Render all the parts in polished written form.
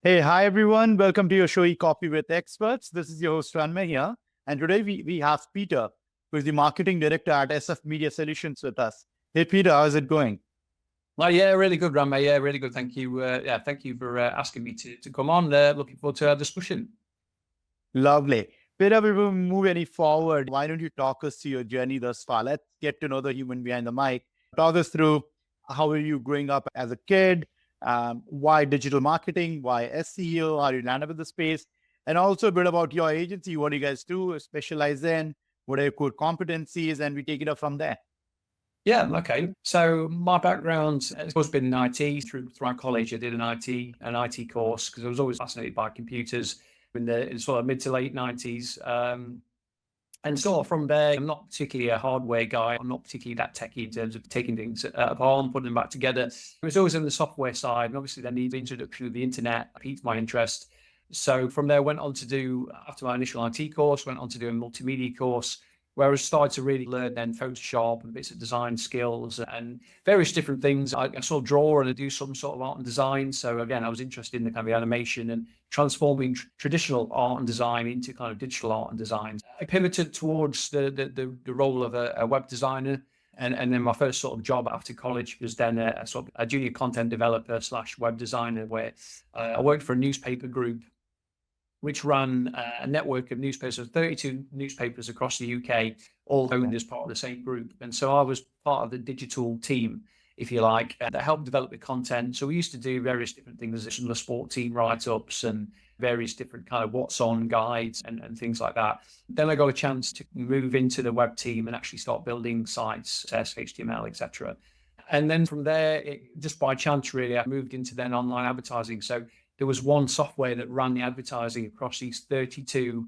Hey, hi everyone. Welcome to your show, Copy with Experts. This is your host, Ranmay here. And today we have Peter, who is the marketing director at SF Media Solutions with us. Hey, Peter, how's it going? Oh, yeah, really good, Ranmay. Yeah, really good. Thank you. Thank you for asking me to come on. Looking forward to our discussion. Lovely. Peter, before we move any forward, why don't you talk us through your journey thus far? Let's get to know the human behind the mic. Talk us through how are you growing up as a kid? Why digital marketing? Why SEO? How you landed with the space? And also a bit about your agency. What do you guys do, specialize in? What are your core competencies? And we take it up from there. Yeah, okay. So my background has always been in IT. Throughout college, I did an IT course because I was always fascinated by computers in sort of mid to late 90s. And sort of from there, I'm not particularly a hardware guy. I'm not particularly that techie in terms of taking things apart and putting them back together. It was always on the software side. And obviously, then the introduction of the internet piqued my interest. So from there, went on to do, after my initial IT course, went on to do a multimedia course where I started to really learn then Photoshop and bits of design skills and various different things. I sort of draw and I do some sort of art and design. So again, I was interested in the kind of animation and transforming traditional art and design into kind of digital art and design. I pivoted towards the role of a web designer. And then my first sort of job after college was then a sort of a junior content developer / web designer, where I worked for a newspaper group which ran a network of newspapers, so 32 newspapers across the UK, all owned as part of the same group. And so I was part of the digital team, if you like, that helped develop the content. So we used to do various different things, some of the sport team write-ups and various different kind of what's on guides and things like that. Then I got a chance to move into the web team and actually start building sites, HTML, etc. And then from there, just by chance, really, I moved into then online advertising. So there was one software that ran the advertising across these 32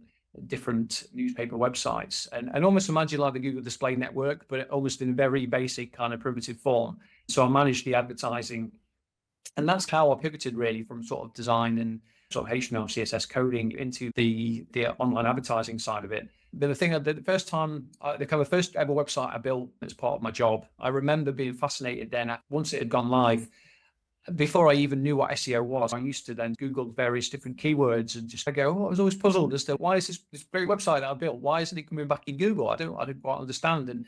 different newspaper websites, and almost imagine like the Google Display Network, but almost in a very basic kind of primitive form. So I managed the advertising, and that's how I pivoted really from sort of design and sort of HTML, CSS coding into the online advertising side of it. But the thing, the first time, the kind of first ever website I built as part of my job, I remember being fascinated then, once it had gone live, before I even knew what SEO was. I used to then Google various different keywords and just go, I was always puzzled as to why is this great website that I built, why isn't it coming back in Google? I didn't quite understand. And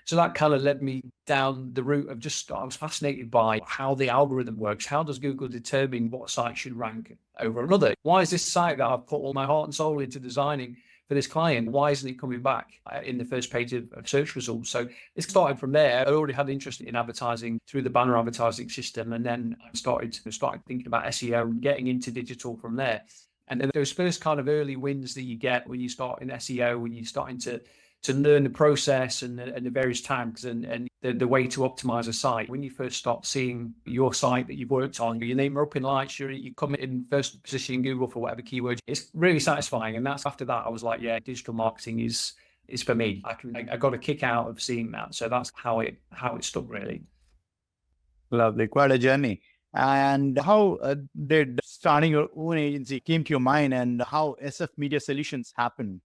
so that kind of led me down the route of I was fascinated by how the algorithm works. How does Google determine what site should rank over another? Why is this site that I've put all my heart and soul into designing for this client, why isn't it coming back in the first page of search results? So it started from there. I already had interest in advertising through the banner advertising system. And then I started thinking about SEO and getting into digital from there. And then those first kind of early wins that you get when you start in SEO, when you're starting to learn the process and the various tags and the way to optimize a site. When you first start seeing your site that you've worked on, your name up in lights, you come in first position in Google for whatever keyword, it's really satisfying. And that's after that, I was like, yeah, digital marketing is for me. I got a kick out of seeing that. So that's how it stuck really. Lovely. Quite a journey. And how did starting your own agency came to your mind and how SF Media Solutions happened?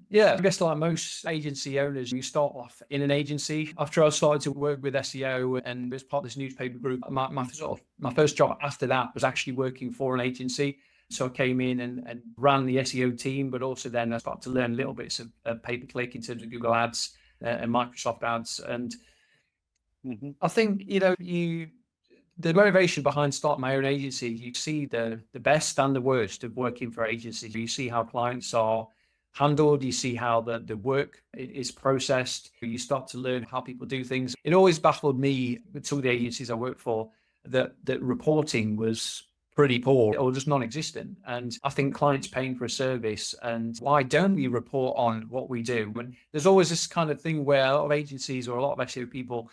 Yeah, I guess like most agency owners, you start off in an agency. After I started to work with SEO and as part of this newspaper group, my first job after that was actually working for an agency. So I came in and ran the SEO team, but also then I started to learn little bits of pay-per-click in terms of Google Ads and Microsoft Ads. And I think, the motivation behind starting my own agency, you see the best and the worst of working for agencies. You see how clients are handled, you see how the work is processed, you start to learn how people do things. It always baffled me with some of the agencies I worked for that reporting was pretty poor or just non-existent. And I think clients paying for a service, and why don't we report on what we do? And there's always this kind of thing where a lot of agencies or a lot of SEO people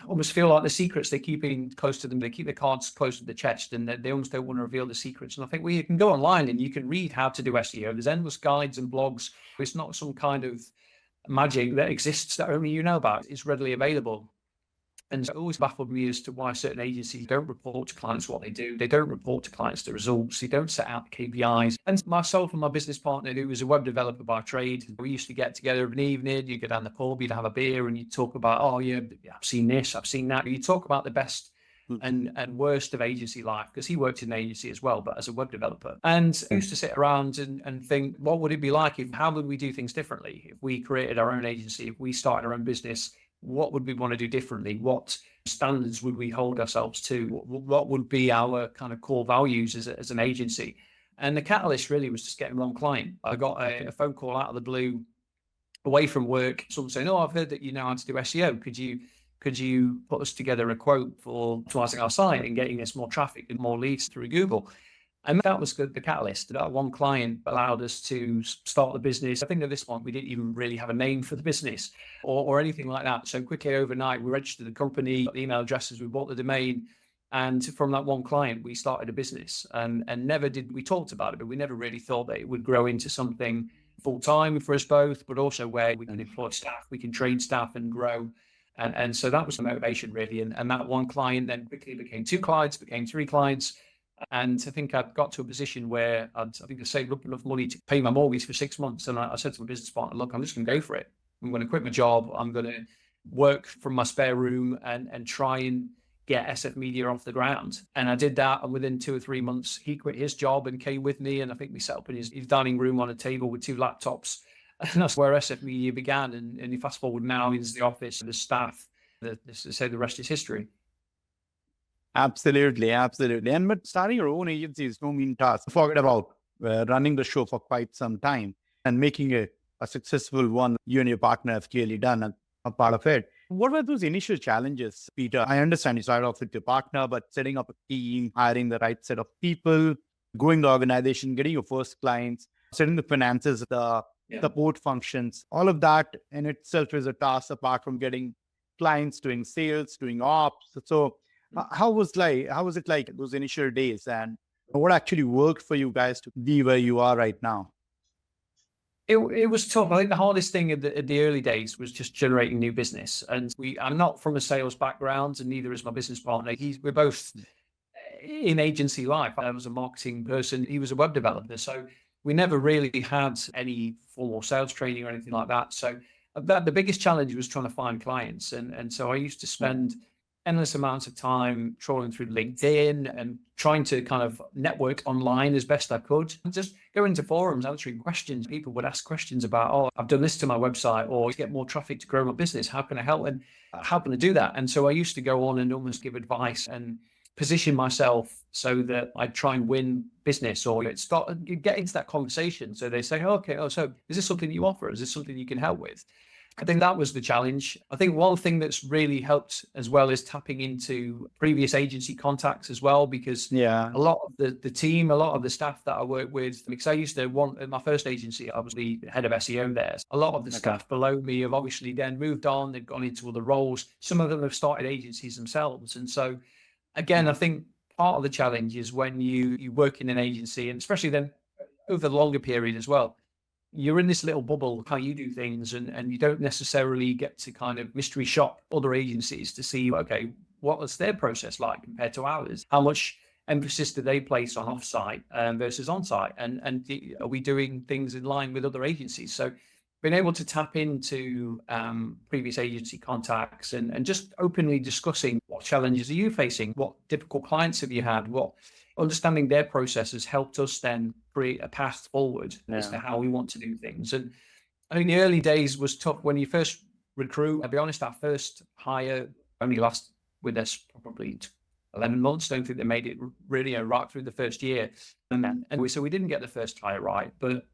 almost feel like the secrets they're keeping close to them. They keep their cards close to the chest, and they almost don't want to reveal the secrets. And I think you can go online and you can read how to do SEO. There's endless guides and blogs. It's not some kind of magic that exists that only you know about. It's readily available. And it always baffled me as to why certain agencies don't report to clients what they do. They don't report to clients the results. They don't set out the KPIs. And myself and my business partner, who was a web developer by trade, we used to get together of an evening. You go down the pub, you'd have a beer, and you talk about, oh yeah, I've seen this, I've seen that. You talk about the best and worst of agency life, because he worked in an agency as well, but as a web developer. And I used to sit around and think, what would it be like how would we do things differently? If we created our own agency, if we started our own business, what would we want to do differently? What standards would we hold ourselves to? What would be our kind of core values as an agency? And the catalyst really was just getting one client. I got a phone call out of the blue away from work, someone saying, "Oh, I've heard that you know how to do SEO. Could you put us together a quote for optimizing our site and getting us more traffic and more leads through Google?" And that was the catalyst. That one client allowed us to start the business. I think at this point, we didn't even really have a name for the business or anything like that. So quickly overnight, we registered the company, got the email addresses, we bought the domain. And from that one client, we started a business, and never did we talked about it, but we never really thought that it would grow into something full time for us both, but also where we can employ staff, we can train staff and grow. And so that was the motivation really. And that one client then quickly became 2 clients, became 3 clients. And I think I got to a position where I think I saved up enough money to pay my mortgage for 6 months. And I said to my business partner, "Look, I'm just going to go for it. I'm going to quit my job. I'm going to work from my spare room and try and get SF Media off the ground." And I did that. And within 2 or 3 months, he quit his job and came with me. And I think we set up in his dining room on a table with 2 laptops. And that's where SF Media began. And you fast forward now into the office, the staff, say the rest is history. Absolutely, absolutely. And but starting your own agency is no mean task. Forget about running the show for quite some time and making a successful one. You and your partner have clearly done a part of it. What were those initial challenges, Peter? I understand you started off with your partner, but setting up a team, hiring the right set of people, growing the organization, getting your first clients, setting the finances, the support functions, all of that in itself is a task apart from getting clients, doing sales, doing ops. So how was it like those initial days, and what actually worked for you guys to be where you are right now? It was tough. I think the hardest thing in the early days was just generating new business. And I'm not from a sales background, and neither is my business partner. We're both in agency life. I was a marketing person. He was a web developer. So we never really had any formal sales training or anything like that. So the biggest challenge was trying to find clients. And so I used to spend endless amounts of time trawling through LinkedIn and trying to kind of network online as best I could. And just go into forums, answering questions. People would ask questions about, "Oh, I've done this to my website," or "To get more traffic to grow my business, how can I help? And how can I do that?" And so I used to go on and almost give advice and position myself so that I'd try and win business or get into that conversation. So they say, "Okay, so is this something you offer? Is this something you can help with?" I think that was the challenge. I think one thing that's really helped as well is tapping into previous agency contacts as well, because a lot of the team, a lot of the staff that I work with, because I used to in my first agency, I was the head of SEO there. A lot of the staff below me have obviously then moved on, they've gone into other roles. Some of them have started agencies themselves. And so again, I think part of the challenge is when you work in an agency, and especially then over the longer period as well, you're in this little bubble, how you do things, and you don't necessarily get to kind of mystery shop other agencies to see, okay, what was their process like compared to ours? How much emphasis do they place on offsite versus onsite? And are we doing things in line with other agencies? So being able to tap into previous agency contacts and just openly discussing what challenges are you facing? What difficult clients have you had? What understanding their processes helped us then create a path forward as to how we want to do things. And I mean, the early days was tough when you first recruit. I'll be honest, our first hire only lasted with us probably 11 months. Don't think they made it really right through the first year. And so we didn't get the first hire right, but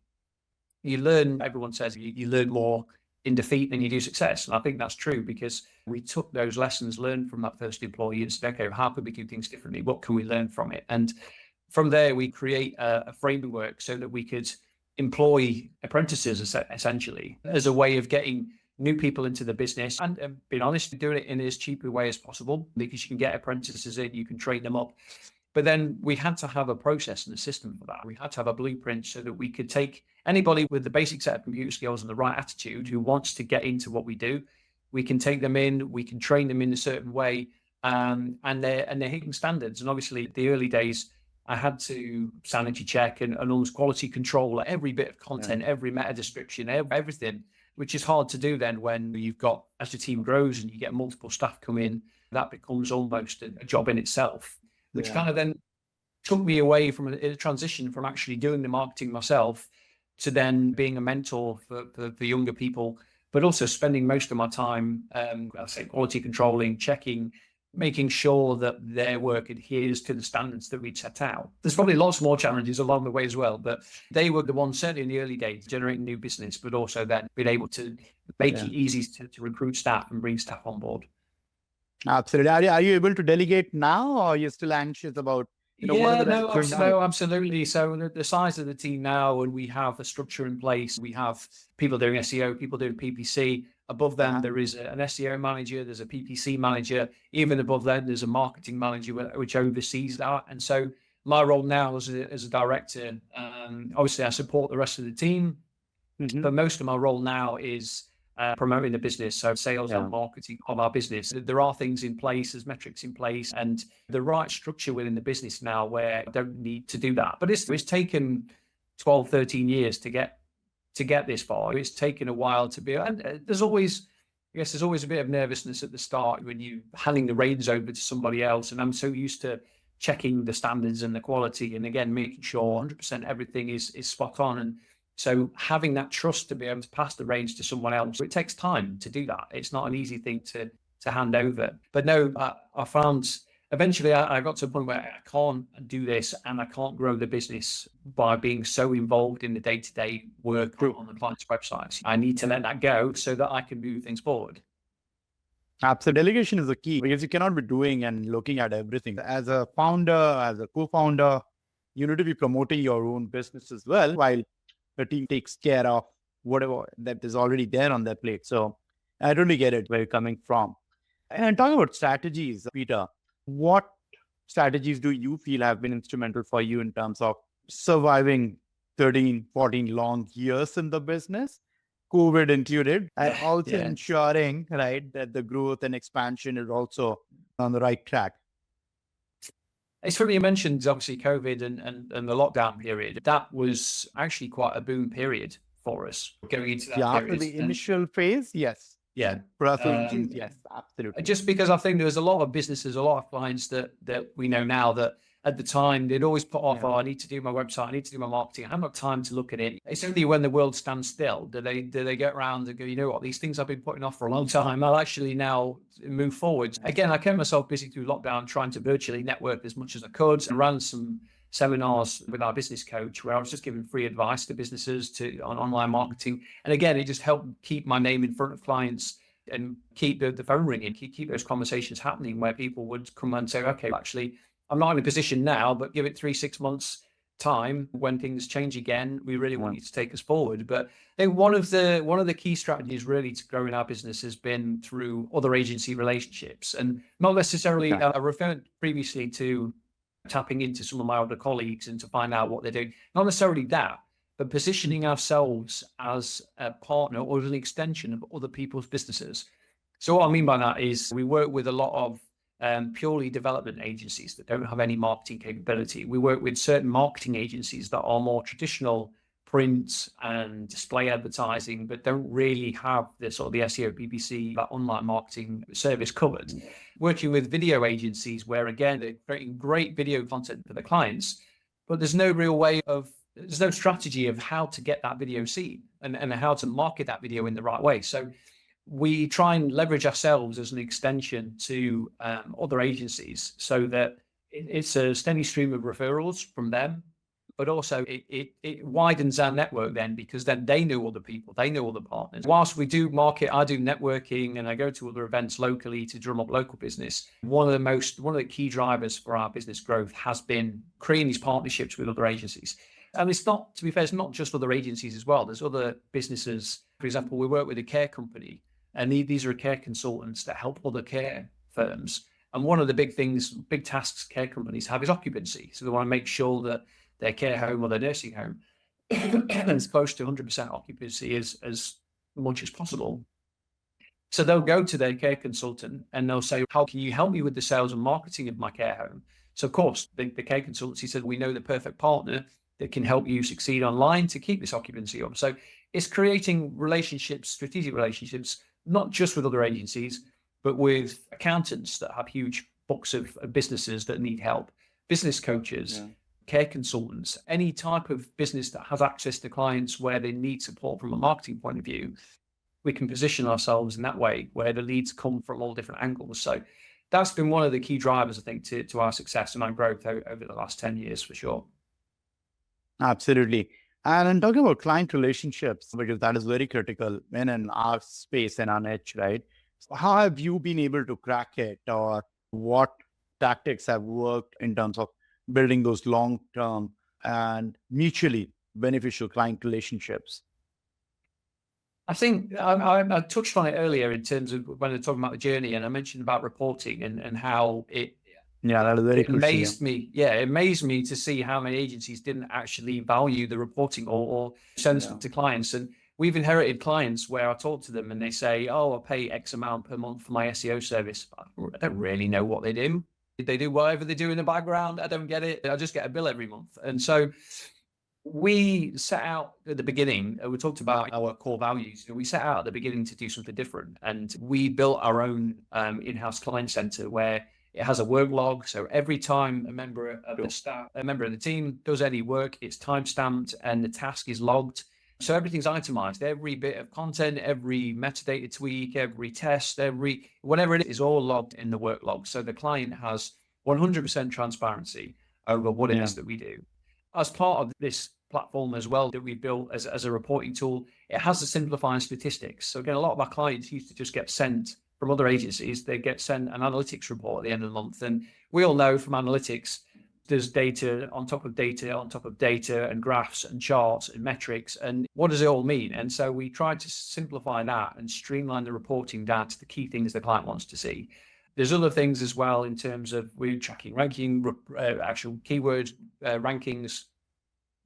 you learn, everyone says you learn more in defeat than you do success. And I think that's true, because we took those lessons learned from that first employee and said, okay, how could we do things differently? What can we learn from it? And from there, we create a framework so that we could employ apprentices essentially as a way of getting new people into the business and being honest, doing it in as cheap a way as possible, because you can get apprentices in, you can train them up. But then we had to have a process and a system for that. We had to have a blueprint so that we could take anybody with the basic set of computer skills and the right attitude who wants to get into what we do. We can take them in, we can train them in a certain way, and they're hitting standards. And obviously, the early days, I had to sanity check and almost quality control every bit of content, every meta description, everything, which is hard to do then when you've got, as your team grows and you get multiple staff come in, that becomes almost a job in itself, which Yeah. kind of then took me away from a transition from actually doing the marketing myself to then being a mentor for younger people, but also spending most of my time, I'll say quality controlling, checking, making sure that their work adheres to the standards that we'd set out. There's probably lots more challenges along the way as well, but they were the ones certainly in the early days generating new business, but also then being able to make Yeah. it easy to recruit staff and bring staff on board. Absolutely. Are you able to delegate now, or are you still anxious about, what are Yeah, the best going on? no, absolutely. So the size of the team now, and we have a structure in place. We have people doing SEO, people doing PPC. Above them, Yeah. there is an SEO manager, there's a PPC manager. Even above them, there's a marketing manager which oversees that. And so my role now as a director, obviously I support the rest of the team, Mhm. but most of my role now is promoting the business, so sales Yeah. and marketing of our business. There are things in place, there's metrics in place, and the right structure within the business now where I don't need to do that. But it's taken 12, 13 years to get this far. It's taken a while to be, and there's always a bit of nervousness at the start when you handing the reins over to somebody else. And I'm so used to checking the standards and the quality, and again making sure 100% everything is spot on. And so having that trust to be able to pass the reins to someone else, it takes time to do that. It's not an easy thing to hand over. But no, I found eventually I got to a point where I can't do this and I can't grow the business by being so involved in the day-to-day work on the client's websites. I need to let that go so that I can move things forward. Absolutely. Delegation is the key, because you cannot be doing and looking at everything. As a founder, as a co-founder, you need to be promoting your own business as well, while the team takes care of whatever that is already there on their plate. So I really get it where you're coming from. And talking about strategies, Peter, what strategies do you feel have been instrumental for you in terms of surviving 13, 14 long years in the business, COVID included, and also Yeah. ensuring, right, that the growth and expansion is also on the right track? It's funny you mentioned obviously COVID and the lockdown period. That was actually quite a boom period for us going into that Yeah, after period. the And initial phase, yes. yeah, For us, yes, absolutely. just because I think there was a lot of businesses, a lot of clients that we know now that at the time they'd always put off, Yeah. oh, I need to do my website, I need to do my marketing. I haven't got time to look at it. It's only when the world stands still do they get around and go, you know what, these things I've been putting off for a long time, I'll actually now move forward. Again, I kept myself busy through lockdown trying to virtually network as much as I could, and ran some seminars with our business coach where I was just giving free advice to businesses on online marketing. And again, it just helped keep my name in front of clients and keep the phone ringing, keep those conversations happening where people would come and say, okay, actually, I'm not in a position now, but give it 3-6 months time when things change again. We really want you to take us forward. But I think one of the key strategies really to growing our business has been through other agency relationships, and not necessarily. Okay. I referred previously to tapping into some of my other colleagues and to find out what they're doing. Not necessarily that, but positioning ourselves as a partner or as an extension of other people's businesses. So what I mean by that is we work with a lot of purely development agencies that don't have any marketing capability. We work with certain marketing agencies that are more traditional print and display advertising, but don't really have the sort of the SEO, PPC, that online marketing service covered. Working with video agencies where, again, they're creating great video content for the clients, but there's no strategy of how to get that video seen and how to market that video in the right way. So we try and leverage ourselves as an extension to other agencies so that it's a steady stream of referrals from them, but also it widens our network then, because then they know other people, they know other partners. Whilst we do market, I do networking and I go to other events locally to drum up local business. One of the key drivers for our business growth has been creating these partnerships with other agencies. And it's not, to be fair, it's not just other agencies as well. There's other businesses. For example, we work with a care company, and these are care consultants that help other care firms. And one of the big tasks care companies have is occupancy. So they want to make sure that their care home or their nursing home is close to 100% occupancy as much as possible. So they'll go to their care consultant and they'll say, how can you help me with the sales and marketing of my care home? So of course, the care consultancy said, we know the perfect partner that can help you succeed online to keep this occupancy up. So it's creating relationships, strategic relationships, not just with other agencies, but with accountants that have huge books of businesses that need help, business coaches, care consultants, any type of business that has access to clients where they need support from a marketing point of view. We can position ourselves in that way where the leads come from all different angles. So that's been one of the key drivers, I think, to our success and our growth over the last 10 years for sure. Absolutely. And I'm talking about client relationships, because that is very critical in our space and our niche, right? So how have you been able to crack it, or what tactics have worked in terms of building those long-term and mutually beneficial client relationships? I think I touched on it earlier in terms of when I was talking about the journey, and I mentioned about reporting and how Yeah, that is very it crucial. amazed me. Yeah, it amazed me to see how many agencies didn't actually value the reporting or send it to clients. And we've inherited clients where I talk to them and they say, "Oh, I pay X amount per month for my SEO service." I don't really know what they do. They do whatever they do in the background. I don't get it. I just get a bill every month. And so we set out at the beginning, we talked about our core values. We set out at the beginning to do something different, and we built our own in-house client center where it has a work log. So every time a member of the staff, a member of the team does any work, it's time-stamped and the task is logged. So everything's itemized. Every bit of content, every metadata tweak, every test, whatever it is all logged in the work log. So the client has 100% transparency over what it is that we do. As part of this platform as well that we built as a reporting tool, it has the simplifying statistics. So again, a lot of our clients used to just get sent from other agencies, they get sent an analytics report at the end of the month. And we all know from analytics, there's data on top of data on top of data, and graphs and charts and metrics. And what does it all mean? And so we tried to simplify that and streamline the reporting down to the key things the client wants to see. There's other things as well in terms of we're tracking ranking, actual keywords, rankings,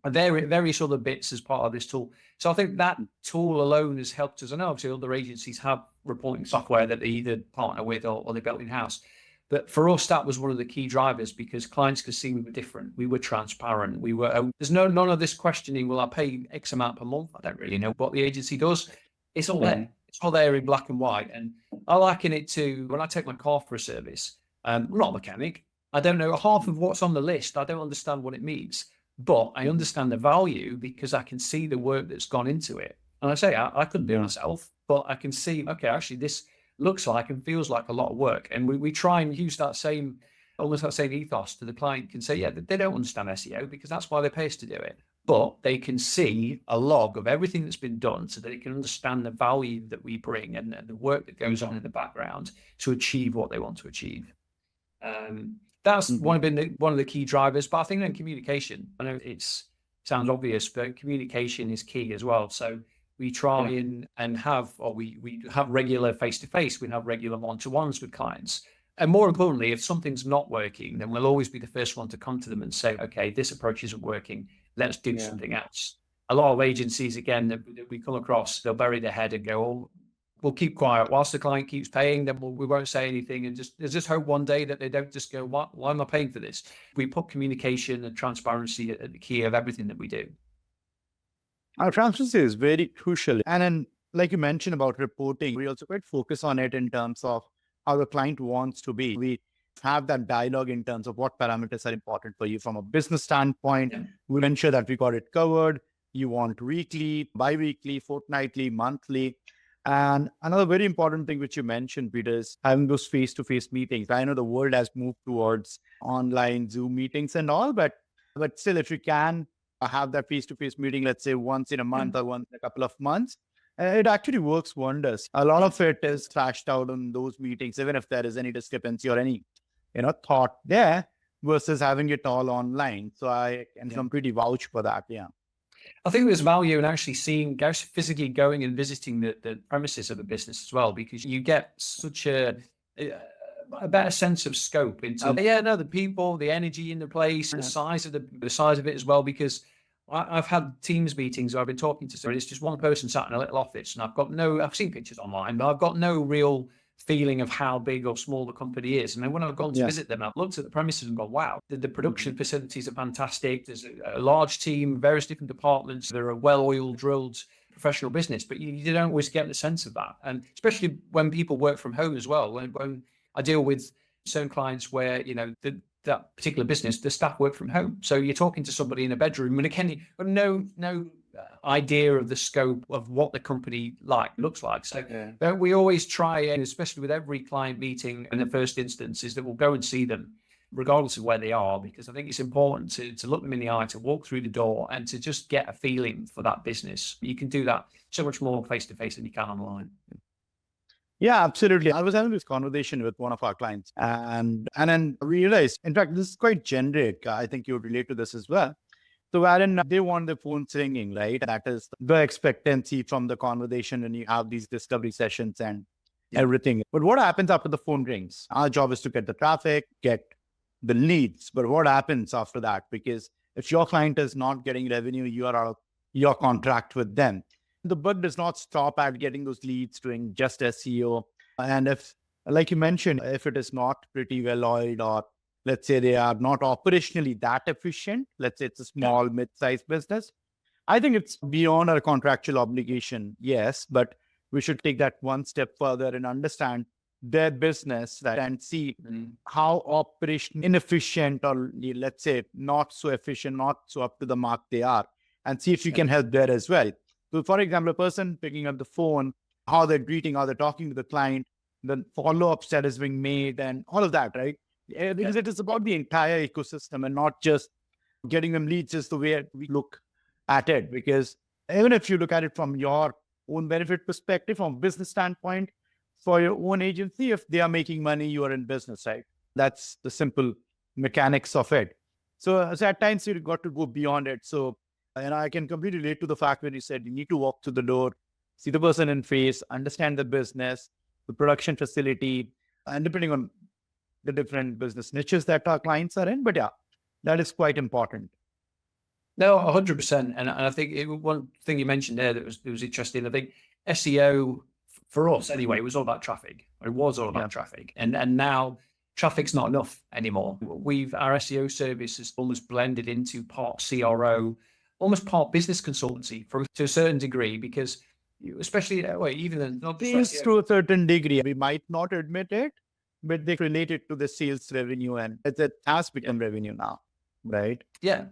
and various other bits as part of this tool. So I think that tool alone has helped us. I know obviously other agencies have reporting software that they either partner with or they built in-house. But for us, that was one of the key drivers, because clients could see we were different. We were transparent. There's none of this questioning, will I pay X amount per month? I don't really know what the agency does. It's all there. It's all there in black and white. And I liken it to when I take my car for a service. I'm not a mechanic. I don't know half of what's on the list. I don't understand what it means. But I understand the value because I can see the work that's gone into it. And I say, I couldn't do it myself, but I can see, okay, actually this looks like and feels like a lot of work. And we try and use almost that same ethos to the client. Can say, yeah, they don't understand SEO because that's why they pay us to do it. But they can see a log of everything that's been done so that they can understand the value that we bring and the work that goes on in the background to achieve what they want to achieve. That's one of the key drivers. But I think then communication, I know it sounds obvious, but communication is key as well. So we try and have, or we have regular face-to-face, we have regular one-to-ones with clients. And more importantly, if something's not working, then we'll always be the first one to come to them and say, okay, this approach isn't working. Let's do something else. A lot of agencies, again, that we come across, they'll bury their head and go, oh, we'll keep quiet whilst the client keeps paying. Then we won't say anything, and just hope one day that they don't just go, why am I paying for this? We put communication and transparency at the key of everything that we do. Our transparency is very crucial. And then, like you mentioned about reporting, we also quite focus on it in terms of how the client wants to be. We have that dialogue in terms of what parameters are important for you from a business standpoint. We'll ensure that we got it covered. You want weekly, bi-weekly, fortnightly, monthly. And another very important thing which you mentioned, Peter, is having those face-to-face meetings. I know the world has moved towards online Zoom meetings and all, but still, if you can have that face-to-face meeting, let's say once in a month or once in a couple of months, it actually works wonders. A lot of it is thrashed out in those meetings, even if there is any discrepancy or any thought there, versus having it all online. So I can completely vouch for that. Yeah. I think there's value in actually physically going and visiting the premises of a business as well, because you get such a better sense of scope into the people, the energy in the place, the size of it as well. Because I've had Teams meetings where I've been talking to somebody. It's just one person sat in a little office, and I've seen pictures online, but I've got no real feeling of how big or small the company is. And then when I've gone to visit them, I've looked at the premises and gone, wow, the production facilities are fantastic. There's a large team, various different departments. There are well-oiled, drilled professional business, but you don't always get the sense of that. And especially when people work from home as well. When I deal with certain clients where, that particular business, the staff work from home. So you're talking to somebody in a bedroom, and again, you've got no idea of the scope of what the company looks like. So we always try, and especially with every client meeting in the first instance, is that we'll go and see them regardless of where they are, because I think it's important to look them in the eye, to walk through the door, and to just get a feeling for that business. You can do that so much more face to face than you can online. Yeah, absolutely. I was having this conversation with one of our clients, and then realized, in fact, this is quite generic. I think you would relate to this as well. So wherein they want the phone ringing, right? That is the expectancy from the conversation, and you have these discovery sessions and everything. But what happens after the phone rings? Our job is to get the traffic, get the leads. But what happens after that? Because if your client is not getting revenue, you are out of your contract with them. The buck does not stop at getting those leads, doing just SEO. And if, like you mentioned, if it is not pretty well oiled, or let's say they are not operationally that efficient, let's say it's a small, mid-sized business, I think it's beyond our contractual obligation, yes, but we should take that one step further and understand their business and see how operation inefficient, or let's say not so efficient, not so up to the mark they are, and see if you can help there as well. So for example, a person picking up the phone, how they're greeting, how they're talking to the client, the follow-ups that is being made, and all of that, right? Because it is about the entire ecosystem and not just getting them leads is the way we look at it. Because even if you look at it from your own benefit perspective, from a business standpoint, for your own agency, if they are making money, you are in business, right? That's the simple mechanics of it. So at times you've got to go beyond it. So, and I can completely relate to the fact when you said you need to walk through the door, see the person in face, understand the business, the production facility, and depending on the different business niches that our clients are in. But yeah, that is quite important. No, 100%. And I think one thing you mentioned there that was interesting, I think SEO for us anyway, it was all about traffic. It was all about traffic. And now traffic's not enough anymore. Our SEO service is almost blended into part CRO, almost part business consultancy to a certain degree, because especially even not just to a certain degree, we might not admit it, but they relate it to the sales revenue, and it has become revenue now, right? Yeah.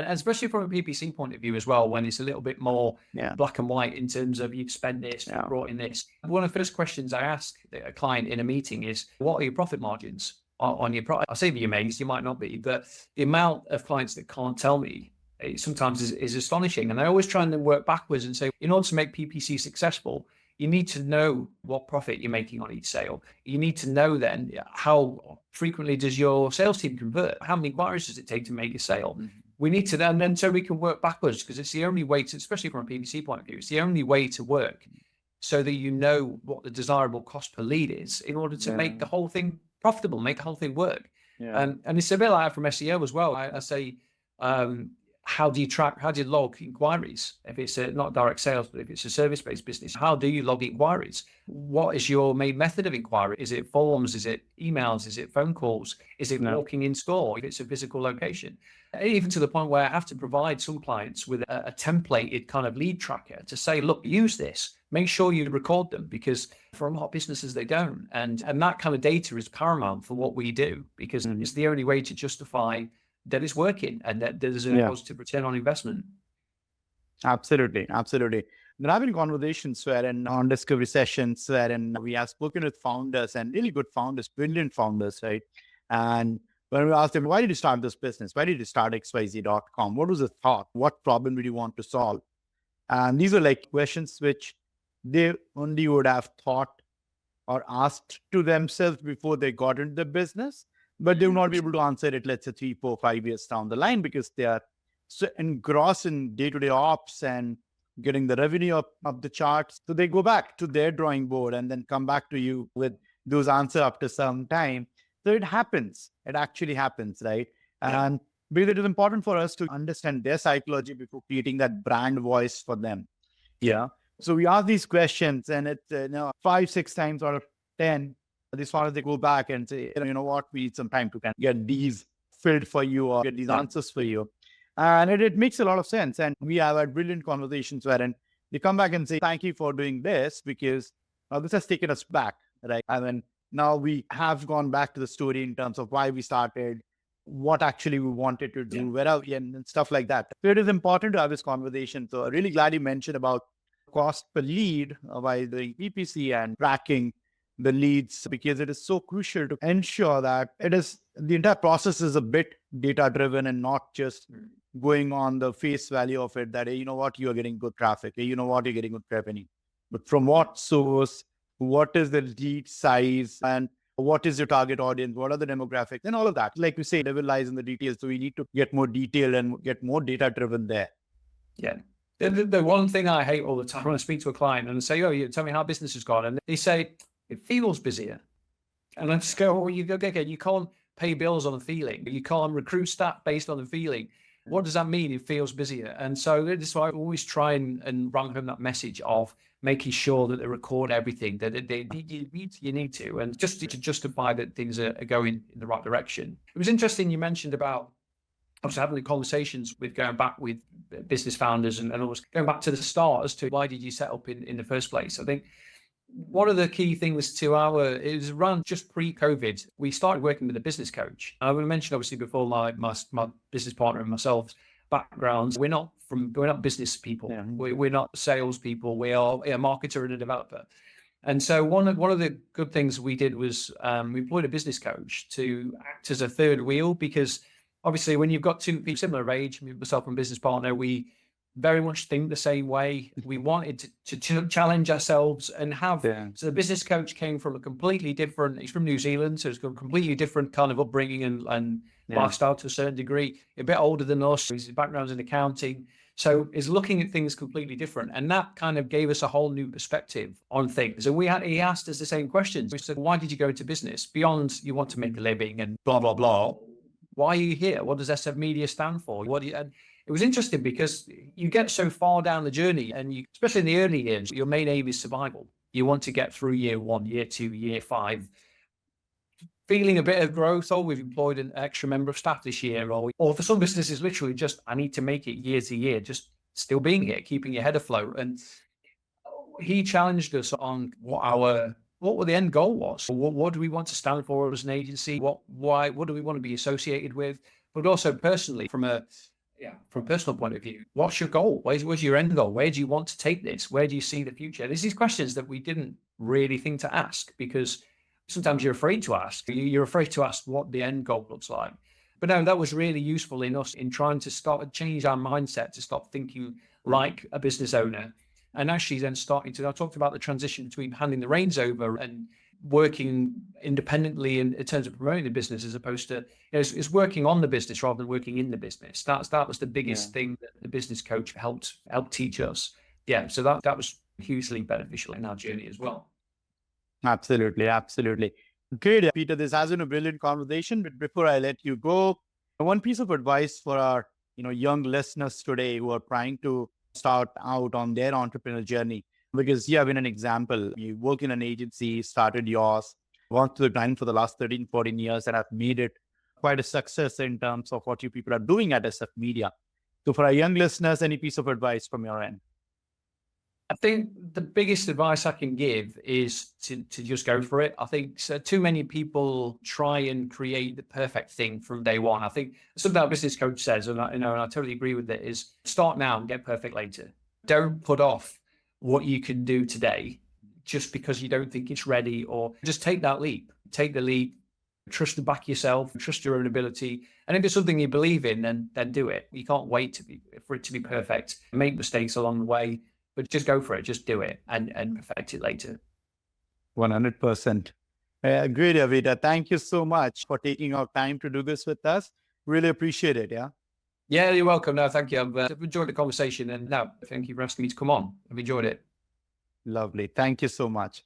And especially from a PPC point of view as well, when it's a little bit more black and white in terms of you've spent this, you've brought in this. One of the first questions I ask a client in a meeting is, what are your profit margins on your product? I say you're amazed, you might not be, but the amount of clients that can't tell me sometimes is astonishing. And I always try and work backwards and say, in order to make PPC successful, you need to know what profit you're making on each sale. You need to know then how frequently does your sales team convert? How many inquiries does it take to make a sale? We need to then so we can work backwards, because it's the only way to, especially from a PPC point of view, it's the only way to work so that you know what the desirable cost per lead is in order to make the whole thing profitable, make the whole thing work. And it's a bit like that from SEO as well. I say, how do you log inquiries? If it's not direct sales, but if it's a service-based business, how do you log inquiries? What is your main method of inquiry? Is it forms? Is it emails? Is it phone calls? Is it walking in store if it's a physical location? Even to the point where I have to provide some clients with a templated kind of lead tracker to say, look, use this. Make sure you record them, because for a lot of businesses, they don't. And that kind of data is paramount for what we do, because it's the only way to justify that it's working and that there's a positive return on investment. Absolutely. There have been conversations on discovery sessions wherein we have spoken with founders, and really good founders, brilliant founders, right? And when we asked them, why did you start this business? Why did you start XYZ.com? What was the thought? What problem did you want to solve? And these are like questions which they only would have thought or asked to themselves before they got into the business, but they will not be able to answer it, let's say 3, 4, 5 years down the line, because they are so engrossed in day-to-day ops and getting the revenue up the charts. So they go back to their drawing board and then come back to you with those answers after some time. So it happens. It actually happens, right? And because it is important for us to understand their psychology before creating that brand voice for them. So we ask these questions, and it's 5, 6 times out of 10, as far as they go back and say, you know what, we need some time to kind of get these filled for you or get these answers for you. And it makes a lot of sense. And we have had brilliant conversations wherein they come back and say, thank you for doing this because this has taken us back, right? And then now we have gone back to the story in terms of why we started, what actually we wanted to do, where are we, and stuff like that. So it is important to have this conversation. So I'm really glad you mentioned about cost per lead by doing PPC and tracking the leads, because it is so crucial to ensure that the entire process is a bit data driven and not just going on the face value of it that, hey, you know what, you are getting good traffic. Hey, you know what, you're getting good revenue. But from what source, what is the lead size, and what is your target audience? What are the demographics and all of that? Like we say, devil lies in the details. So we need to get more detailed and get more data driven there. Yeah. The one thing I hate all the time when I speak to a client and I say, oh, you tell me how business has gone. And they say, it feels busier. And I just go, well, you can't pay bills on a feeling. You can't recruit staff based on a feeling. What does that mean? It feels busier. And so this is why I always try and run home that message of making sure that they record everything that you need to, and just to justify that things are going in the right direction. It was interesting you mentioned about obviously having the conversations with going back with business founders and always going back to the start as to why did you set up in the first place. I think one of the key things to it was around just pre-COVID, we started working with a business coach. I mentioned obviously before my business partner and myself backgrounds, we're not business people. Yeah. We're not salespeople. We are a marketer and a developer. And so one of the good things we did was we employed a business coach to act as a third wheel, because obviously when you've got two people similar age, myself and business partner, we very much think the same way. We wanted to challenge ourselves and have. Yeah. So the business coach came from a completely different. He's from New Zealand, so it's got a completely different kind of upbringing and lifestyle to a certain degree. A bit older than us. His background's in accounting, so is looking at things completely different, and that kind of gave us a whole new perspective on things. And he asked us the same questions. We said, "Why did you go into business beyond you want to make a living and blah blah blah? Why are you here? What does SF Media stand for? What do you?" And it was interesting because you get so far down the journey, and especially in the early years, your main aim is survival. You want to get through year 1, year 2, year 5, feeling a bit of growth. Oh, we've employed an extra member of staff this year, or for some businesses, literally just I need to make it year to year, just still being here, keeping your head afloat. And he challenged us on what the end goal was. What do we want to stand for as an agency? What do we want to be associated with? But also personally, from a personal point of view, what's your goal? Where's your end goal? Where do you want to take this? Where do you see the future? There's these questions that we didn't really think to ask, because sometimes you're afraid to ask. You're afraid to ask what the end goal looks like. But no, that was really useful in us in trying to change our mindset to stop thinking like a business owner, and actually then starting to. I talked about the transition between handing the reins over and working independently in terms of promoting the business, as opposed to it's working on the business rather than working in the business. That was the biggest thing that the business coach helped teach us. Yeah, so that was hugely beneficial in our journey as well. Absolutely. Great, Peter. This has been a brilliant conversation. But before I let you go, one piece of advice for our young listeners today who are trying to start out on their entrepreneurial journey. Because you have been an example. You work in an agency, started yours, worked to the grind for the last 13, 14 years, and have made it quite a success in terms of what you people are doing at SF Media. So for our young listeners, any piece of advice from your end? I think the biggest advice I can give is to just go for it. I think too many people try and create the perfect thing from day one. I think something our business coach says, and I totally agree with it, is start now and get perfect later. Don't put off what you can do today just because you don't think it's ready, or just take that leap. Take the leap, trust the back yourself, trust your own ability. And if it's something you believe in, then do it. You can't wait for it to be perfect. Make mistakes along the way, but just go for it. Just do it and perfect it later. 100%. Great, Avita. Thank you so much for taking our time to do this with us. Really appreciate it. Yeah, you're welcome. No, thank you. I've enjoyed the conversation, and no, thank you for asking me to come on. I've enjoyed it. Lovely. Thank you so much.